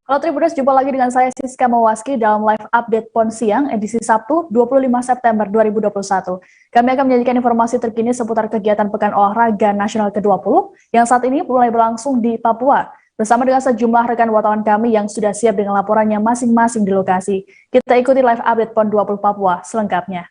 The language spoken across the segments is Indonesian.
Halo Tribuners, jumpa lagi dengan saya Siska Mawaski dalam live update PON Siang edisi Sabtu 25 September 2021. Kami akan menyajikan informasi terkini seputar kegiatan Pekan Olahraga Nasional ke-20 yang saat ini mulai berlangsung di Papua. Bersama dengan sejumlah rekan wartawan kami yang sudah siap dengan laporannya masing-masing di lokasi. Kita ikuti live update PON 20 Papua selengkapnya.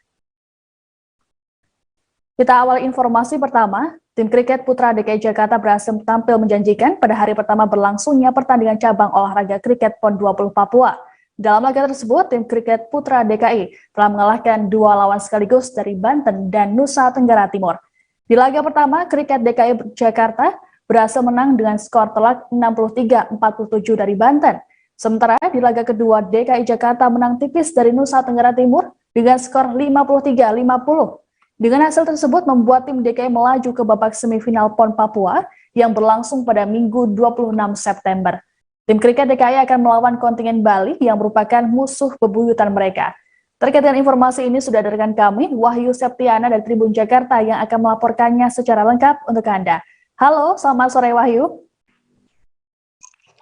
Kita awal informasi pertama. Tim kriket putra DKI Jakarta berhasil tampil menjanjikan pada hari pertama berlangsungnya pertandingan cabang olahraga kriket PON 20 Papua. Dalam laga tersebut, tim kriket putra DKI telah mengalahkan dua lawan sekaligus dari Banten dan Nusa Tenggara Timur. Di laga pertama, kriket DKI Jakarta berhasil menang dengan skor telak 63-47 dari Banten. Sementara di laga kedua, DKI Jakarta menang tipis dari Nusa Tenggara Timur dengan skor 53-50. Dengan hasil tersebut membuat tim DKI melaju ke babak semifinal PON Papua yang berlangsung pada Minggu 26 September. Tim kriket DKI akan melawan kontingen Bali yang merupakan musuh bebuyutan mereka. Terkait dengan informasi ini sudah ada rekan kami, Wahyu Septiana dari Tribun Jakarta yang akan melaporkannya secara lengkap untuk Anda. Halo, selamat sore Wahyu.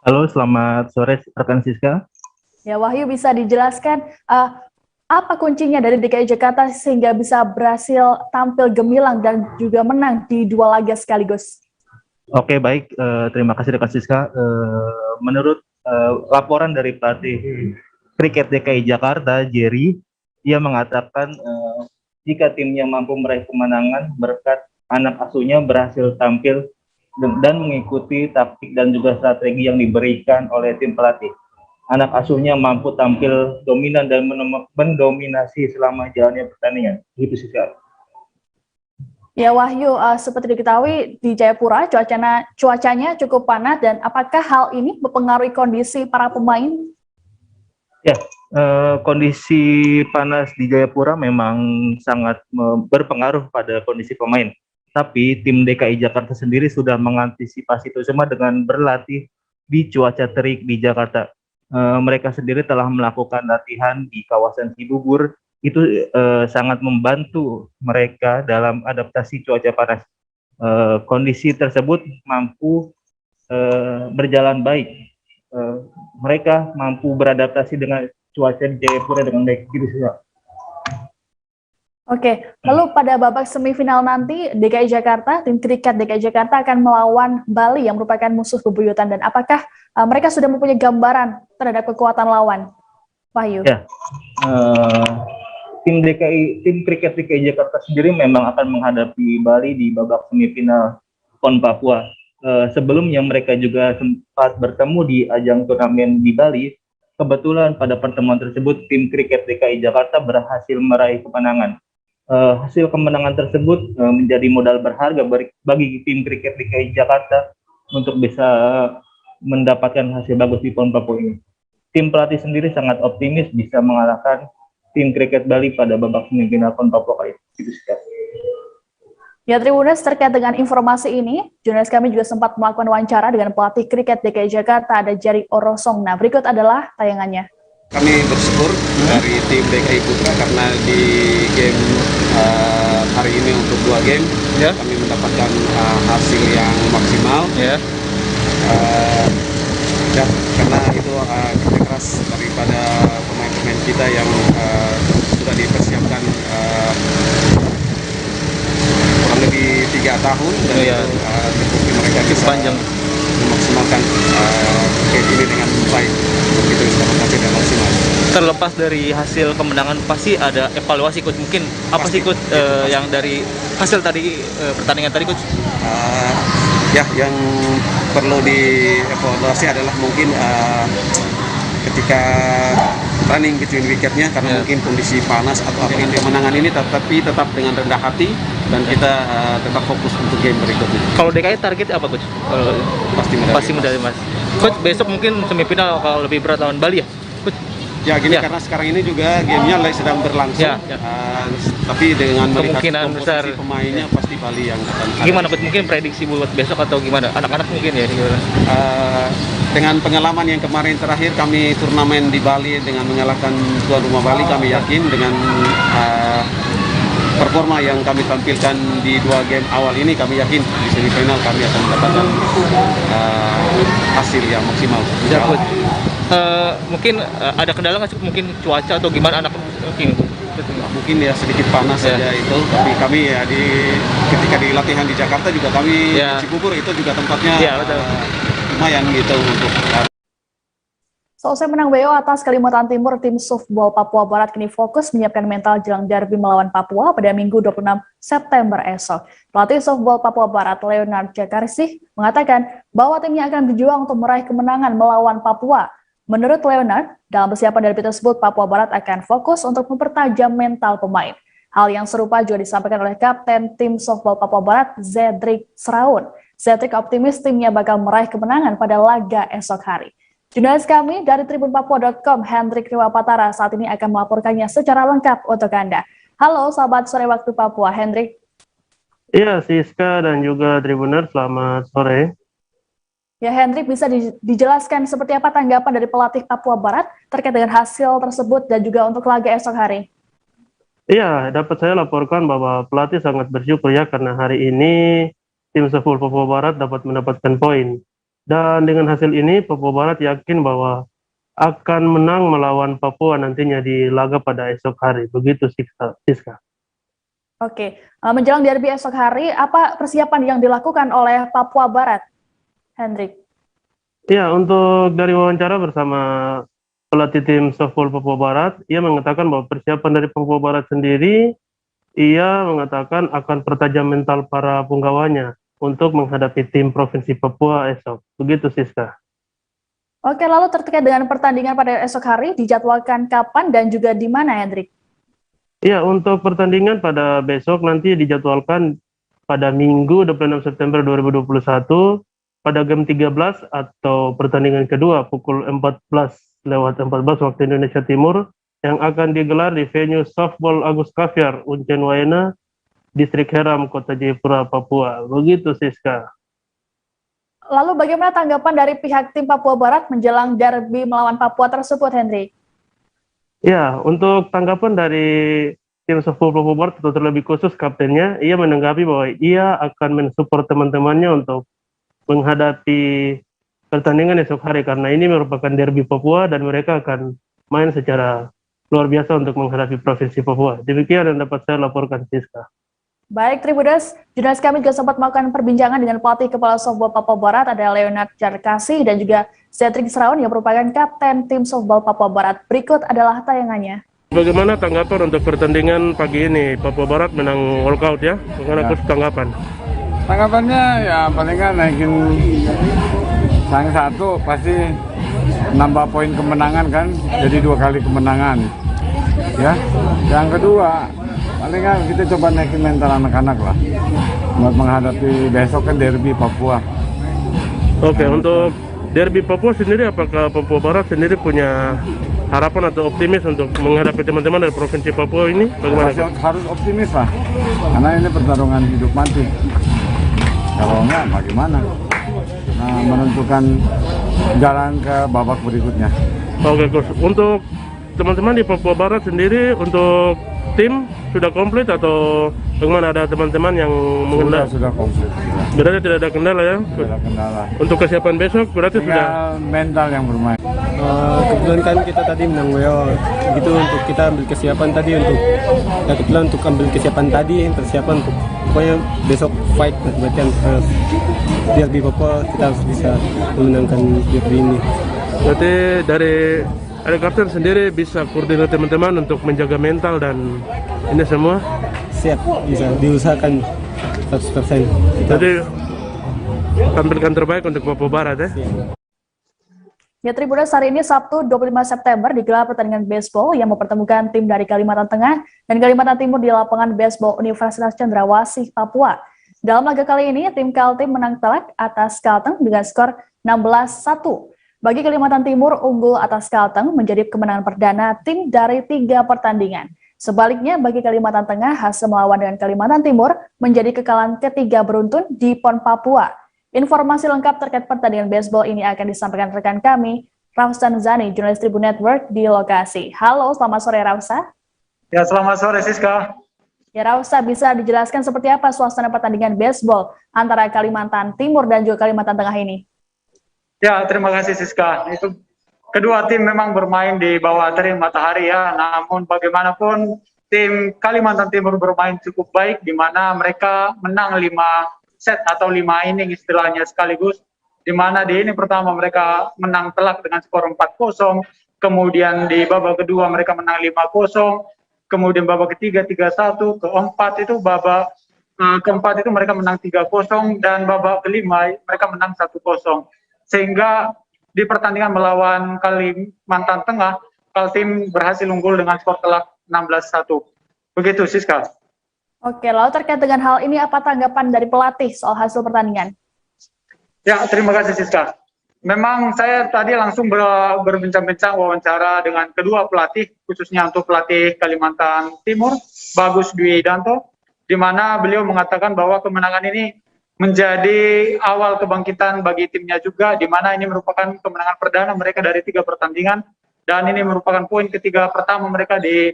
Halo, selamat sore rekan Siska. Ya Wahyu, bisa dijelaskan apa kuncinya dari DKI Jakarta sehingga bisa berhasil tampil gemilang dan juga menang di dua laga sekaligus? Oke, baik. Terima kasih rekan Siska. Menurut laporan dari pelatih kriket DKI Jakarta, Jerry, ia mengatakan jika timnya mampu meraih kemenangan berkat anak asuhnya berhasil tampil dan mengikuti taktik dan juga strategi yang diberikan oleh tim pelatih. Anak asuhnya mampu tampil dominan dan mendominasi selama jalannya pertandingan. Gitu sih, Kak. Ya Wahyu, seperti diketahui di Jayapura cuacanya cukup panas dan apakah hal ini mempengaruhi kondisi para pemain? Ya, kondisi panas di Jayapura memang sangat berpengaruh pada kondisi pemain. Tapi tim DKI Jakarta sendiri sudah mengantisipasi itu semua dengan berlatih di cuaca terik di Jakarta. Mereka sendiri telah melakukan latihan di kawasan Cibubur, itu sangat membantu mereka dalam adaptasi cuaca panas. Kondisi tersebut mampu berjalan baik. Mereka mampu beradaptasi dengan cuaca di Jayapura dengan baik. Gitu sih. Oke, lalu pada babak semifinal nanti DKI Jakarta, tim kriket DKI Jakarta akan melawan Bali yang merupakan musuh bebuyutan, dan apakah mereka sudah mempunyai gambaran terhadap kekuatan lawan? Wahyu. Ya, tim kriket DKI Jakarta sendiri memang akan menghadapi Bali di babak semifinal PON Papua. Sebelumnya mereka juga sempat bertemu di ajang turnamen di Bali. Kebetulan pada pertemuan tersebut tim kriket DKI Jakarta berhasil meraih kemenangan. Hasil kemenangan tersebut menjadi modal berharga bagi tim kriket DKI Jakarta untuk bisa mendapatkan hasil bagus di PON Papua ini. Tim pelatih sendiri sangat optimis bisa mengalahkan tim kriket Bali pada babak semifinal PON Papua kali ini. Ya Tribuners, terkait dengan informasi ini, jurnalis kami juga sempat melakukan wawancara dengan pelatih kriket DKI Jakarta, ada Jerry Orosong. Nah, berikut adalah tayangannya. Kami bersyukur dari tim DKI Putra karena di game hari ini untuk 2 game kami mendapatkan hasil yang maksimal. Karena itu kerja keras daripada pemain-pemain kita yang sudah dipersiapkan kurang lebih 3 tahun dan terbukti mereka bisa memaksimalkan game ini dengan baik. Itu bisa tampil dengan maksimal. Terlepas dari hasil kemenangan, pasti ada evaluasi Coach. Mungkin apa sih Coach yang dari hasil tadi pertandingan tadi Coach? Yang perlu dievaluasi adalah mungkin ketika running between wicketnya, karena mungkin kondisi panas atau apa, kemenangan ini tapi tetap dengan rendah hati dan kita tetap fokus untuk game berikutnya. Kalau DKI target apa Coach? Pasti medali emas. Coach, besok mungkin semifinal kalau lebih berat lawan Bali ya? Coach? Ya gini, karena sekarang ini juga gamenya lagi sedang berlangsung. Tapi dengan melihat komposisi pemainnya pasti Bali yang akan. Gimana Coach? Mungkin prediksi buat besok atau gimana? Anak-anak mungkin ya? Dengan pengalaman yang kemarin terakhir kami turnamen di Bali dengan mengalahkan tuan rumah Bali, kami yakin dengan performa yang kami tampilkan di 2 game awal ini, kami yakin di semifinal kami akan mendapatkan hasil yang maksimal. mungkin ada kendala nggak sih, mungkin cuaca atau gimana anak mungkin? Mungkin ya sedikit panas saja itu, tapi kami ya ketika di latihan di Jakarta juga kami di Cibubur itu juga tempatnya Betul. lumayan gitu untuk. Selesai menang BO atas Kalimantan Timur, tim softball Papua Barat kini fokus menyiapkan mental jelang derby melawan Papua pada Minggu 26 September esok. Pelatih softball Papua Barat Leonard Jakarsih mengatakan bahwa timnya akan berjuang untuk meraih kemenangan melawan Papua. Menurut Leonard, dalam persiapan derby tersebut Papua Barat akan fokus untuk mempertajam mental pemain. Hal yang serupa juga disampaikan oleh Kapten tim softball Papua Barat Zedric Seraun. Zedric optimis timnya bakal meraih kemenangan pada laga esok hari. Jurnalis kami dari tribunpapua.com, Hendrik Riwapatara, saat ini akan melaporkannya secara lengkap untuk Anda. Halo, sahabat sore waktu Papua, Hendrik. Iya, Siska dan juga Tribuner, selamat sore. Ya, Hendrik, bisa dijelaskan seperti apa tanggapan dari pelatih Papua Barat terkait dengan hasil tersebut dan juga untuk laga esok hari? Iya, dapat saya laporkan bahwa pelatih sangat bersyukur ya karena hari ini tim softball Papua Barat dapat mendapatkan poin. Dan dengan hasil ini, Papua Barat yakin bahwa akan menang melawan Papua nantinya di laga pada esok hari. Begitu, Siska. Oke, menjelang derby esok hari, apa persiapan yang dilakukan oleh Papua Barat, Hendrik? Ya, untuk dari wawancara bersama pelatih tim softball Papua Barat, ia mengatakan bahwa persiapan dari Papua Barat sendiri, ia mengatakan akan pertajam mental para punggawanya untuk menghadapi tim Provinsi Papua esok. Begitu, Siska. Oke, lalu terkait dengan pertandingan pada esok hari, dijadwalkan kapan dan juga di mana, Hendrik? Ya, untuk pertandingan pada besok nanti dijadwalkan pada Minggu 26 September 2021 pada jam 13 atau pertandingan kedua pukul 14:14 waktu Indonesia Timur yang akan digelar di venue softball Agus Kaviar, Uncen Waena, Distrik Heram, Kota Jayapura, Papua. Begitu, Siska. Lalu bagaimana tanggapan dari pihak tim Papua Barat menjelang derby melawan Papua tersebut, Hendrik? Ya, untuk tanggapan dari tim softball Papua Barat, atau terlebih khusus kaptennya, ia menanggapi bahwa ia akan mensupport teman-temannya untuk menghadapi pertandingan esok hari karena ini merupakan derby Papua dan mereka akan main secara luar biasa untuk menghadapi Provinsi Papua. Demikian yang dapat saya laporkan, Siska. Baik, Tribuners, jurnalis kami juga sempat melakukan perbincangan dengan pelatih kepala softball Papua Barat, ada Leonard Jakarsih dan juga Zedric Seraun yang merupakan kapten tim softball Papua Barat. Berikut adalah tayangannya. Bagaimana tanggapan untuk pertandingan pagi ini? Papua Barat menang walkout ya? Bagaimana tanggapan? Tanggapannya ya palingan naikin sang satu pasti nambah poin kemenangan kan, jadi 2 kali kemenangan. Ya, yang kedua palingan kita coba naikin mental anak-anak lah buat menghadapi besok kan derby Papua. Oke, untuk derby Papua sendiri apakah Papua Barat sendiri punya harapan atau optimis untuk menghadapi teman-teman dari Provinsi Papua ini? Bagaimana? Harus optimis lah, karena ini pertarungan hidup mati. Kalau enggak, bagaimana? Nah, menentukan jalan ke babak berikutnya. Oke, Gus. Untuk teman-teman di Papua Barat sendiri, untuk tim sudah komplit atau bagaimana? Ada teman-teman yang mengendal? Sudah komplit. Berarti tidak ada kendala ya? Tidak ada kendala. Untuk kesiapan besok berarti Tinggal sudah mental yang bermain. Kebetulan kan kita tadi menang WO gitu, untuk kita ambil kesiapan tadi untuk ya kebetulan untuk ambil kesiapan tadi persiapan untuk pokoknya besok fight macam derby Papua kita harus bisa memenangkan derby ini. Berarti dari ada kapten sendiri bisa koordinasi teman-teman untuk menjaga mental dan ini semua. Siap, bisa diusahakan 100%. Jadi tampilkan terbaik untuk Papua Barat ya. Ya, Tribuners, hari ini Sabtu 25 September digelar pertandingan baseball yang mempertemukan tim dari Kalimantan Tengah dan Kalimantan Timur di lapangan baseball Universitas Cendrawasih, Papua. Dalam laga kali ini, tim Kaltim menang telak atas Kalteng dengan skor 16-1. Bagi Kalimantan Timur, unggul atas Kalteng menjadi kemenangan perdana tim dari 3 pertandingan. Sebaliknya, bagi Kalimantan Tengah, hasil melawan dengan Kalimantan Timur menjadi kekalahan ketiga beruntun di PON Papua. Informasi lengkap terkait pertandingan baseball ini akan disampaikan rekan kami, Rausan Zani, jurnalis Tribun Network di lokasi. Halo, selamat sore Rausa. Ya, selamat sore Siska. Ya, Rausa, bisa dijelaskan seperti apa suasana pertandingan baseball antara Kalimantan Timur dan juga Kalimantan Tengah ini? Ya, terima kasih Siska. Itu kedua tim memang bermain di bawah terik matahari ya, namun bagaimanapun tim Kalimantan Timur bermain cukup baik, di mana mereka menang 5 set atau 5 inning istilahnya sekaligus, di mana di inning pertama mereka menang telak dengan skor 4-0, kemudian di babak kedua mereka menang 5-0, kemudian babak ketiga 3-1, keempat itu mereka menang 3-0, dan babak kelima mereka menang 1-0. Sehingga di pertandingan melawan Kalimantan Tengah, Kaltim berhasil unggul dengan skor telak 16-1. Begitu, Siska. Oke, lalu terkait dengan hal ini, apa tanggapan dari pelatih soal hasil pertandingan? Ya, terima kasih, Siska. Memang saya tadi langsung berbincang-bincang wawancara dengan kedua pelatih, khususnya untuk pelatih Kalimantan Timur, Bagus Dwi Danto, di mana beliau mengatakan bahwa kemenangan ini menjadi awal kebangkitan bagi timnya juga, di mana ini merupakan kemenangan perdana mereka dari 3 pertandingan, dan ini merupakan poin ketiga pertama mereka di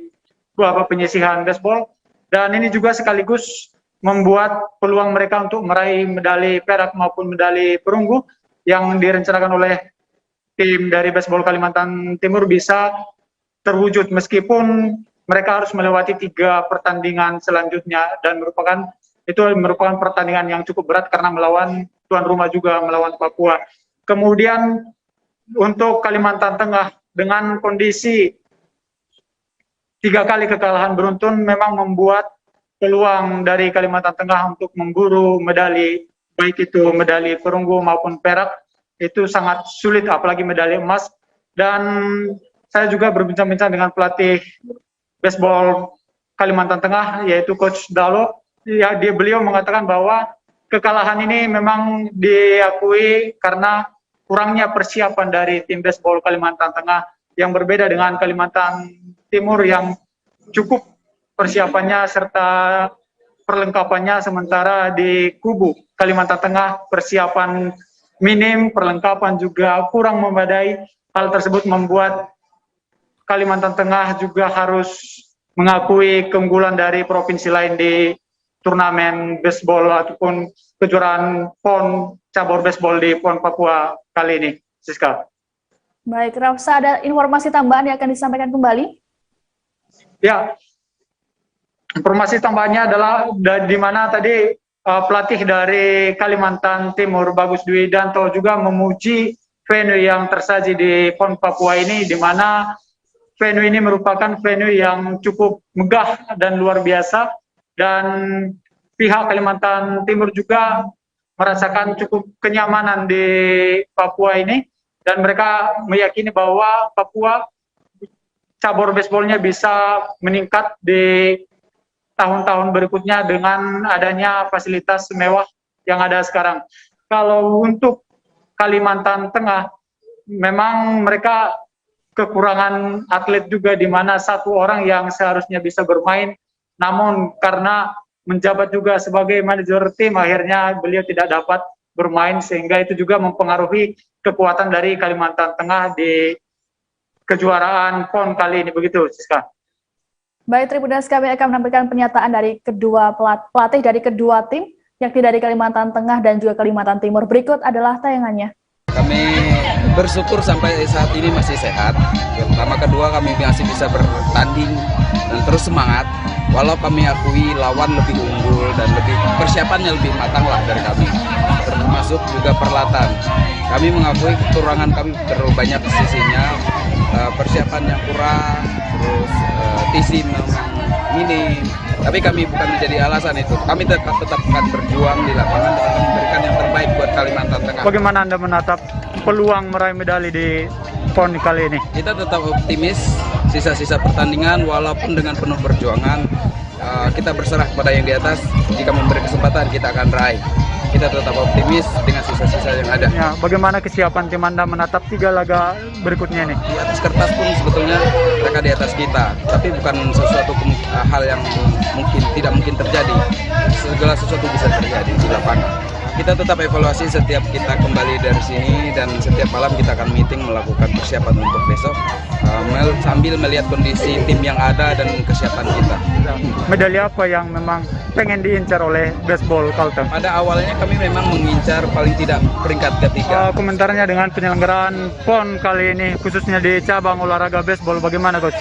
babak penyisihan baseball, dan ini juga sekaligus membuat peluang mereka untuk meraih medali perak maupun medali perunggu yang direncanakan oleh tim dari baseball Kalimantan Timur bisa terwujud, meskipun mereka harus melewati 3 pertandingan selanjutnya, dan itu merupakan pertandingan yang cukup berat karena melawan tuan rumah juga, melawan Papua. Kemudian untuk Kalimantan Tengah, dengan kondisi 3 kali kekalahan beruntun memang membuat peluang dari Kalimantan Tengah untuk memburu medali, baik itu medali perunggu maupun perak, itu sangat sulit, apalagi medali emas. Dan saya juga berbincang-bincang dengan pelatih baseball Kalimantan Tengah, yaitu Coach Dalo. Ya, beliau mengatakan bahwa kekalahan ini memang diakui karena kurangnya persiapan dari tim baseball Kalimantan Tengah, yang berbeda dengan Kalimantan Timur yang cukup persiapannya serta perlengkapannya, sementara di kubu Kalimantan Tengah persiapan minim, perlengkapan juga kurang memadai. Hal tersebut membuat Kalimantan Tengah juga harus mengakui keunggulan dari provinsi lain di turnamen baseball ataupun kejuaraan PON cabur baseball di PON Papua kali ini. Siska. Baik, Rafsa, ada informasi tambahan yang akan disampaikan kembali? Ya, informasi tambahannya adalah di mana tadi pelatih dari Kalimantan Timur, Bagus Dwi Danto, juga memuji venue yang tersaji di PON Papua ini, di mana venue ini merupakan venue yang cukup megah dan luar biasa, dan pihak Kalimantan Timur juga merasakan cukup kenyamanan di Papua ini, dan mereka meyakini bahwa Papua cabur baseballnya bisa meningkat di tahun-tahun berikutnya dengan adanya fasilitas mewah yang ada sekarang. Kalau untuk Kalimantan Tengah, memang mereka kekurangan atlet juga, di mana 1 orang yang seharusnya bisa bermain, namun karena menjabat juga sebagai manajer tim, akhirnya beliau tidak dapat bermain, sehingga itu juga mempengaruhi kekuatan dari Kalimantan Tengah di kejuaraan PON kali ini. Begitu, Siska. Baik, Tribunas, kami akan menampilkan pernyataan dari kedua pelatih dari kedua tim, yakni dari Kalimantan Tengah dan juga Kalimantan Timur. Berikut adalah tayangannya. Kami bersyukur sampai saat ini masih sehat. Pertama, kedua, kami masih bisa bertanding dan terus semangat. Walau kami akui lawan lebih unggul dan persiapannya lebih matang lah dari kami, termasuk juga peralatan. Kami mengakui kekurangan kami terlalu banyak sisinya, persiapan yang kurang, terus tisi memang minim. Tapi kami bukan menjadi alasan itu. Kami tetap akan berjuang di lapangan dan memberikan yang terbaik buat Kalimantan Tengah. Bagaimana Anda menatap peluang meraih medali di PON kali ini? Kita tetap optimis, sisa-sisa pertandingan walaupun dengan penuh perjuangan, kita berserah kepada yang di atas. Jika memberi kesempatan, kita akan raih. Kita tetap optimis dengan sisa-sisa yang ada. Ya, bagaimana kesiapan tim Anda menatap 3 laga berikutnya ini? Di atas kertas pun sebetulnya mereka di atas kita, tapi bukan sesuatu hal yang tidak mungkin terjadi. Segala sesuatu bisa terjadi di lapangan. kita tetap evaluasi setiap kita kembali dari sini, dan setiap malam kita akan meeting melakukan persiapan untuk besok sambil melihat kondisi tim yang ada dan kesiapan kita. Medali apa yang memang pengen diincar oleh baseball Kalteng? Pada awalnya kami memang mengincar paling tidak peringkat ketiga. Komentarnya dengan penyelenggaraan PON kali ini, khususnya di cabang olahraga baseball, bagaimana Coach?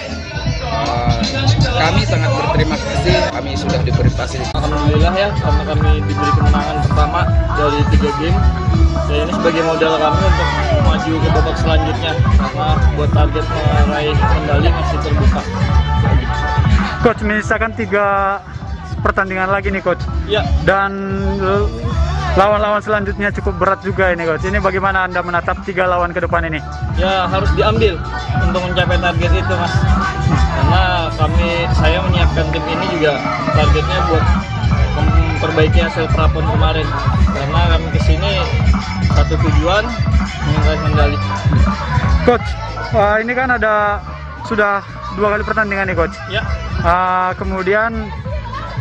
Kami sangat berterima kasih, kami sudah diberi fasilitas. Alhamdulillah ya, karena kami diberi kemenangan pertama dari 3 game. Dan ini sebagai modal kami untuk maju ke babak selanjutnya, karena buat target meraih medali masih terbuka. Coach, misalkan 3 pertandingan lagi nih Coach. Ya. Dan lawan-lawan selanjutnya cukup berat juga ini Coach. Ini bagaimana Anda menatap 3 lawan ke depan ini? Ya, harus diambil untuk mencapai target itu, Mas. Karena saya menyiapkan tim ini juga targetnya buat memperbaiki hasil prapon kemarin. Karena kami kesini satu tujuan, meraih medali. Coach, ini kan sudah 2 kali pertandingan nih Coach. Ya. Kemudian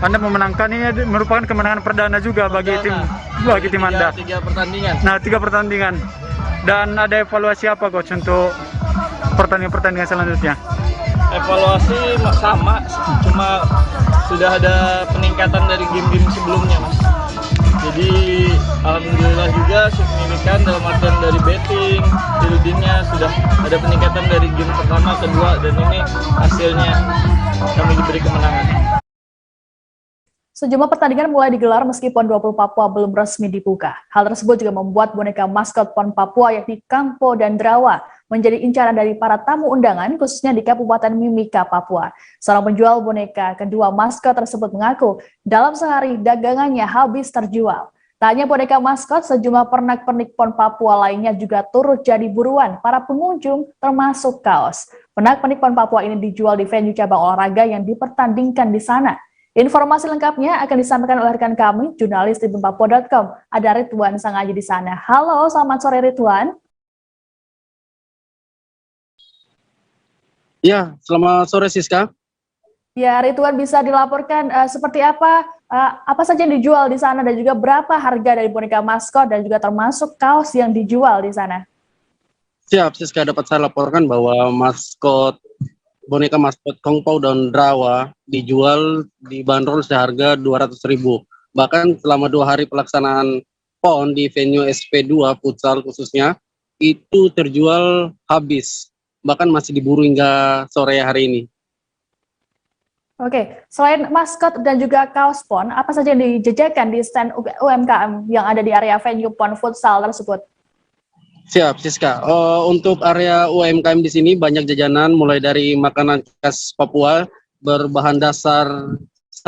Anda memenangkan, ini merupakan kemenangan perdana juga bagi tim Anda. 3 pertandingan. Nah, 3 pertandingan. Dan ada evaluasi apa Coach untuk pertandingan selanjutnya? Evaluasi sama, cuma sudah ada peningkatan dari game-game sebelumnya, Mas. Jadi alhamdulillah juga signifikan dalam artian dari betting, fieldingnya sudah ada peningkatan dari game pertama, kedua, dan ini hasilnya kami diberi kemenangan. Sejumlah pertandingan mulai digelar meski PON 20 Papua belum resmi dibuka. Hal tersebut juga membuat boneka maskot PON Papua yakni Kampo dan Drawa menjadi incaran dari para tamu undangan khususnya di Kabupaten Mimika, Papua. Seorang penjual boneka kedua maskot tersebut mengaku dalam sehari dagangannya habis terjual. Tak hanya boneka maskot, sejumlah pernak-pernik PON Papua lainnya juga turut jadi buruan para pengunjung termasuk kaos. Pernak-pernik PON Papua ini dijual di venue cabang olahraga yang dipertandingkan di sana. Informasi lengkapnya akan disampaikan oleh rekan kami, jurnalis tribunpapua.com. Ada Ridwan Sangaji di sana. Halo, selamat sore Ridwan. Ya, selamat sore Siska. Ya, Ridwan, bisa dilaporkan seperti apa saja yang dijual di sana dan juga berapa harga dari boneka maskot dan juga termasuk kaos yang dijual di sana? Siap, Siska, dapat saya laporkan bahwa boneka maskot Kongpau dan Drawa dijual dibanderol seharga 200.000. Bahkan selama 2 hari pelaksanaan PON di venue SP2 futsal khususnya itu terjual habis. Bahkan masih diburu hingga sore hari ini. Oke, selain maskot dan juga kaos PON, apa saja yang dijajakan di stand UMKM yang ada di area venue PON futsal tersebut? Siap, Siska. Untuk area UMKM di sini banyak jajanan mulai dari makanan khas Papua berbahan dasar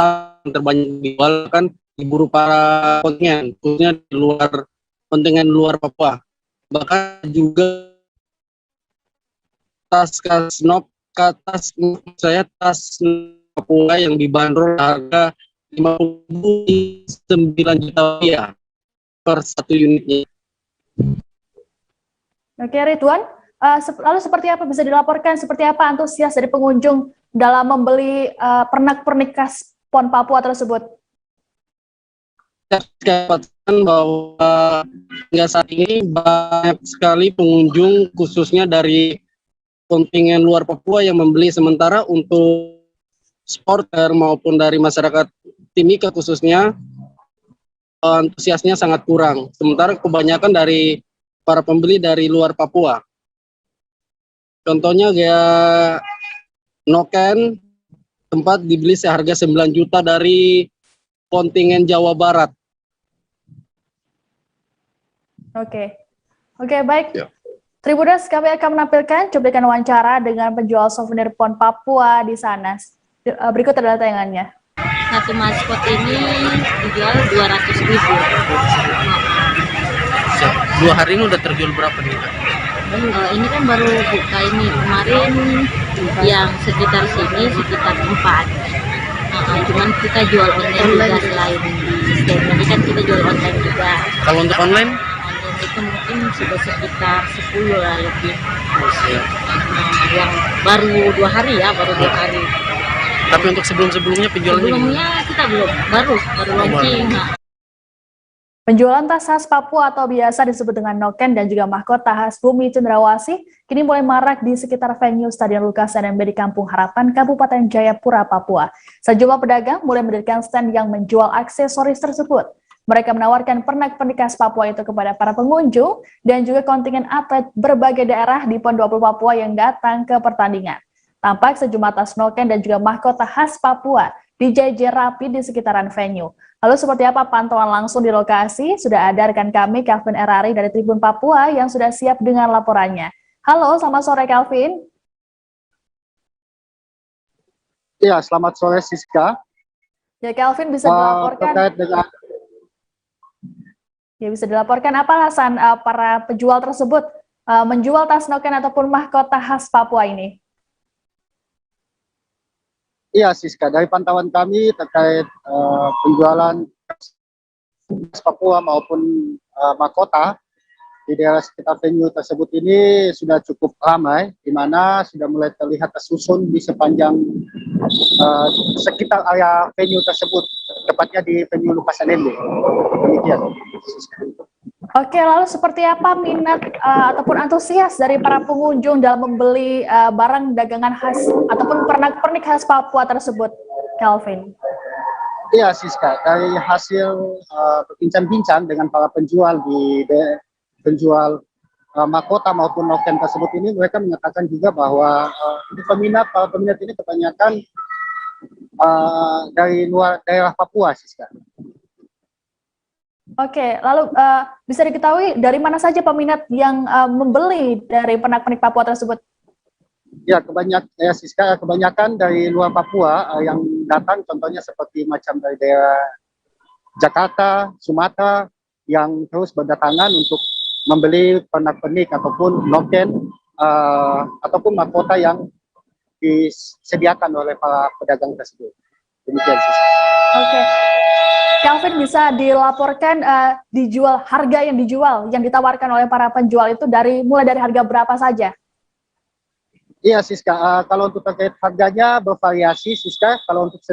yang terbanyak dijual kan diburu para kontingen, khususnya di luar kontingen luar Papua. Bahkan juga tas Papua yang dibanderol harga 59 juta rupiah per 1 unitnya. Oke Ridwan, lalu seperti apa bisa dilaporkan, seperti apa antusias dari pengunjung dalam membeli pernak-pernik khas PON Papua tersebut? Saya dapatkan bahwa hingga saat ini banyak sekali pengunjung khususnya dari kontingen luar Papua yang membeli, sementara untuk supporter maupun dari masyarakat Timika khususnya antusiasnya sangat kurang. Sementara kebanyakan dari para pembeli dari luar Papua. Contohnya kayak noken tempat dibeli seharga 9 juta dari kontingen Jawa Barat. Oke, baik. Ya. Tribuners, kami akan menampilkan cuplikan wawancara dengan penjual souvenir PON Papua di sana. Berikut adalah tayangannya. Satu maskot ini dijual 200.000. 2 hari ini udah terjual berapa nih? Ini kan baru buka ini, kemarin yang sekitar sini sekitar 4. Cuman kita jual online juga selain di stand. Ini kan kita jual online juga. Kalau untuk online? Online itu mungkin sudah sekitar 10 lah lebih. Yang baru 2 hari ya, baru 2 hari. Tapi untuk sebelum-sebelumnya penjualannya? Sebelumnya kita belum, baru launching. Penjualan tas khas Papua atau biasa disebut dengan noken dan juga mahkota khas Bumi Cendrawasih kini mulai marak di sekitar venue Stadion Lukas NMB di Kampung Harapan, Kabupaten Jayapura, Papua. Sejumlah pedagang mulai mendirikan stand yang menjual aksesoris tersebut. Mereka menawarkan pernak-pernik khas Papua itu kepada para pengunjung dan juga kontingen atlet berbagai daerah di PON 20 Papua yang datang ke pertandingan. Tampak sejumlah tas noken dan juga mahkota khas Papua dijajar rapi di sekitaran venue. Lalu seperti apa pantauan langsung di lokasi? Sudah ada rekan kami, Calvin Erari dari Tribun Papua yang sudah siap dengan laporannya. Halo, selamat sore Calvin. Ya, selamat sore Siska. Ya, Calvin bisa dilaporkan. Terkait dengan bisa dilaporkan apa alasan para penjual tersebut menjual tas noken ataupun mahkota khas Papua ini? Iya, Siska, dari pantauan kami terkait penjualan Papua maupun mahkota di daerah sekitar venue tersebut ini sudah cukup ramai, di mana sudah mulai terlihat tersusun di sepanjang sekitar area venue tersebut, tepatnya di venue Lukas NMB. Demikian. Oke, lalu seperti apa minat ataupun antusias dari para pengunjung dalam membeli barang dagangan khas ataupun pernak-pernik khas Papua tersebut, Calvin? Iya, Siska, dari hasil berbincang-bincang dengan para penjual penjual mahkota maupun noken tersebut ini, mereka mengatakan juga bahwa para peminat ini kebanyakan dari luar daerah Papua, Siska. Oke, lalu bisa diketahui dari mana saja peminat yang membeli dari pernak-pernik Papua tersebut? Ya, kebanyakan dari luar Papua yang datang, contohnya seperti macam dari daerah Jakarta, Sumatera, yang terus berdatangan untuk membeli pernak-pernik ataupun noken ataupun mahkota yang disediakan oleh para pedagang tersebut. Demikian, Siska. Oke. Calvin, bisa dilaporkan dijual harga yang ditawarkan oleh para penjual itu mulai dari harga berapa saja? Iya, Siska, kalau untuk terkait harganya bervariasi, Siska. Kalau untuk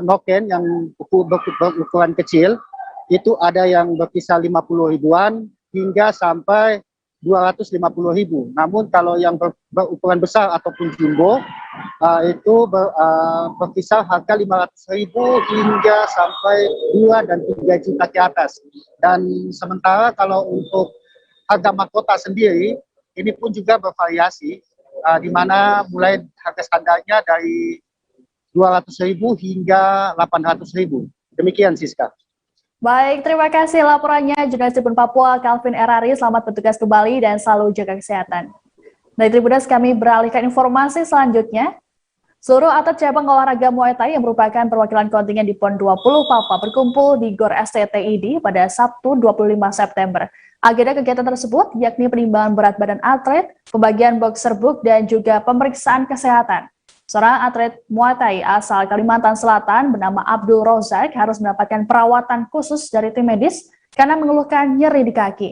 noken yang berukuran kecil itu ada yang berkisar 50 ribuan hingga sampai 250 ribu. Namun kalau yang berukuran besar ataupun jumbo itu berkisar harga 500 ribu hingga sampai 2 dan 3 juta ke atas. Dan sementara kalau untuk harga mahkota sendiri ini pun juga bervariasi, di mana mulai harga standarnya dari 200 ribu hingga 800 ribu. Demikian, Siska. Baik, terima kasih laporannya jurnalis Tribun Papua Calvin Erari. Selamat bertugas kembali dan selalu jaga kesehatan. Dari Tribunas kami beralih ke informasi selanjutnya. Seluruh atlet cabang olahraga Muay Thai yang merupakan perwakilan kontingen di PON 20 Papua berkumpul di GOR STTID pada Sabtu 25 September. Agenda kegiatan tersebut yakni penimbangan berat badan atlet, pembagian boxer book, dan juga pemeriksaan kesehatan. Seorang atlet Muay Thai asal Kalimantan Selatan bernama Abdul Rozak harus mendapatkan perawatan khusus dari tim medis karena mengeluhkan nyeri di kaki.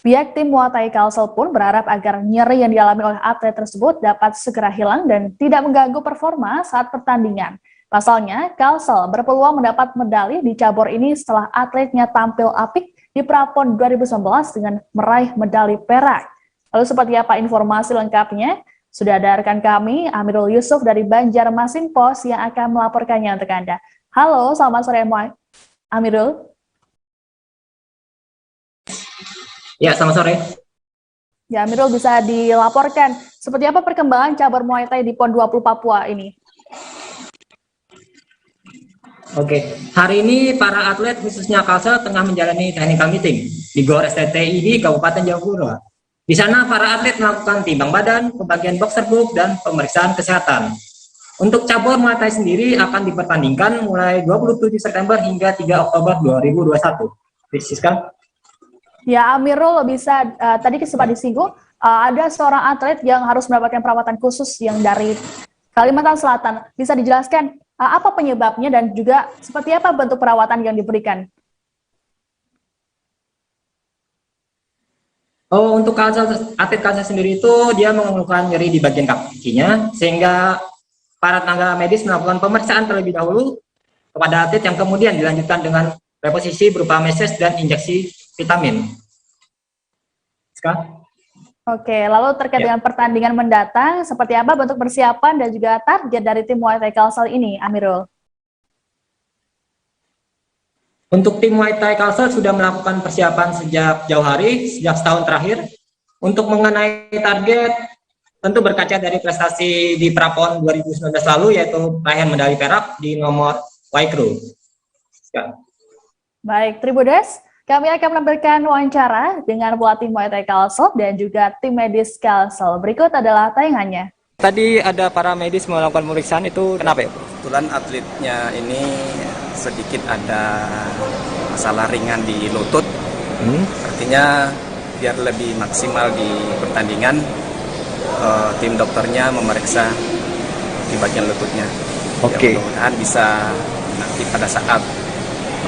Pihak tim Muay Thai Kalsel pun berharap agar nyeri yang dialami oleh atlet tersebut dapat segera hilang dan tidak mengganggu performa saat pertandingan. Pasalnya, Kalsel berpeluang mendapat medali di cabur ini setelah atletnya tampil apik di Prapon 2019 dengan meraih medali perak. Lalu seperti apa informasi lengkapnya? Sudah ada rekan kami, Amirul Yusuf dari Banjarmasin Pos yang akan melaporkannya untuk Anda. Halo, selamat sore Amirul. Ya, selamat sore. Ya, Amirul bisa dilaporkan seperti apa perkembangan cabur Muay Thai di PON 20 Papua ini? Oke, hari ini para atlet khususnya Kalsel tengah menjalani technical meeting di GOR STTID Kabupaten Jayapura. Di sana para atlet melakukan timbang badan, pembagian boxer book, dan pemeriksaan kesehatan. Untuk cabur Muay Thai sendiri akan dipertandingkan mulai 27 September hingga 3 Oktober 2021. Siska? Ya, Amirul bisa tadi sempat disinggung, ada seorang atlet yang harus mendapatkan perawatan khusus yang dari Kalimantan Selatan. Bisa dijelaskan apa penyebabnya dan juga seperti apa bentuk perawatan yang diberikan? Oh, untuk atlet Kalsel sendiri itu dia mengeluhkan nyeri di bagian kakinya, sehingga para tenaga medis melakukan pemeriksaan terlebih dahulu kepada atlet yang kemudian dilanjutkan dengan reposisi berupa meses dan injeksi vitamin. Sekarang? Oke, lalu terkait dengan pertandingan mendatang, seperti apa bentuk persiapan dan juga target dari tim Muay Thai Kalsel ini, Amirul? Untuk tim Muay Thai Kalsel sudah melakukan persiapan sejak jauh hari, sejak setahun terakhir. Untuk mengenai target, tentu berkaca dari prestasi di Prapon 2019 lalu, yaitu raihan medali perak di nomor Waikru. Baik, Tribudes, kami akan menampilkan wawancara dengan pelatih Muay Thai Kalsel dan juga tim medis Kalsel. Berikut adalah tayangannya. Tadi ada para medis melakukan pemeriksaan, itu kenapa ya? Kebetulan atletnya ini sedikit ada masalah ringan di lutut, artinya biar lebih maksimal di pertandingan, tim dokternya memeriksa di bagian lututnya. Oke. Ya, mudah-mudahan bisa nanti pada saat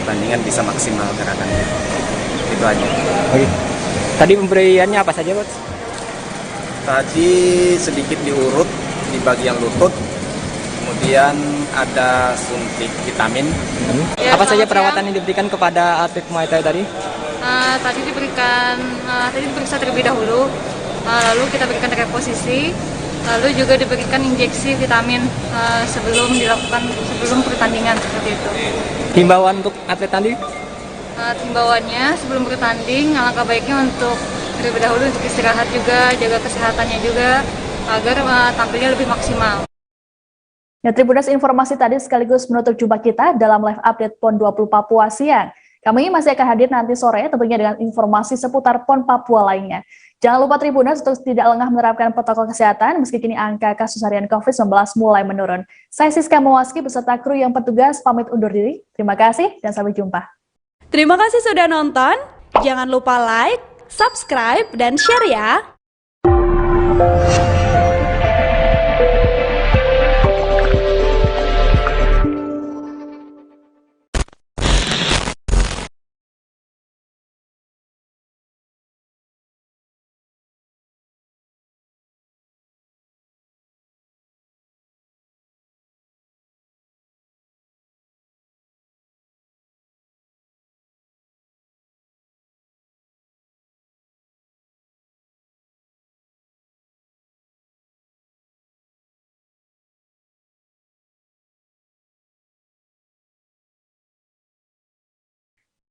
pertandingan bisa maksimal gerakannya. Itu aja. Oke. Tadi pemberiannya apa saja, Coach? Tadi sedikit diurut di bagian lutut, kemudian ada suntik vitamin. Apa saja perawatan yang diberikan kepada atlet Muay Thai tadi? Tadi diperiksa terlebih dahulu, lalu kita berikan reposisi, lalu juga diberikan injeksi vitamin sebelum pertandingan, seperti itu. Himbauan untuk atlet tadi? Himbauannya sebelum bertanding, alangkah baiknya untuk terlebih dahulu untuk istirahat juga, jaga kesehatannya juga, agar tampilnya lebih maksimal. Ya, Tribudas, informasi tadi sekaligus menutup jumpa kita dalam live update PON 20 Papua siang. Kami masih akan hadir nanti sore tentunya dengan informasi seputar PON Papua lainnya. Jangan lupa Tribunas untuk tidak lengah menerapkan protokol kesehatan meski kini angka kasus harian COVID-19 mulai menurun. Saya Siska Mawaski beserta kru yang petugas pamit undur diri. Terima kasih dan sampai jumpa. Terima kasih sudah nonton. Jangan lupa like, subscribe, dan share ya.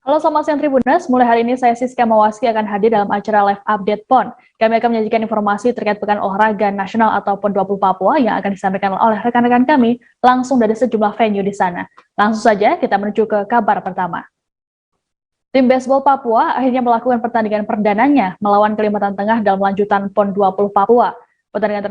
Halo, selamat siang Tribunas. Mulai hari ini saya Siska Mawaski akan hadir dalam acara live update PON. Kami akan menyajikan informasi terkait Pekan Olahraga Nasional atau PON 20 Papua yang akan disampaikan oleh rekan-rekan kami langsung dari sejumlah venue di sana. Langsung saja kita menuju ke kabar pertama. Tim baseball Papua akhirnya melakukan pertandingan perdananya melawan Kalimantan Tengah dalam lanjutan PON 20 Papua. Pertandingan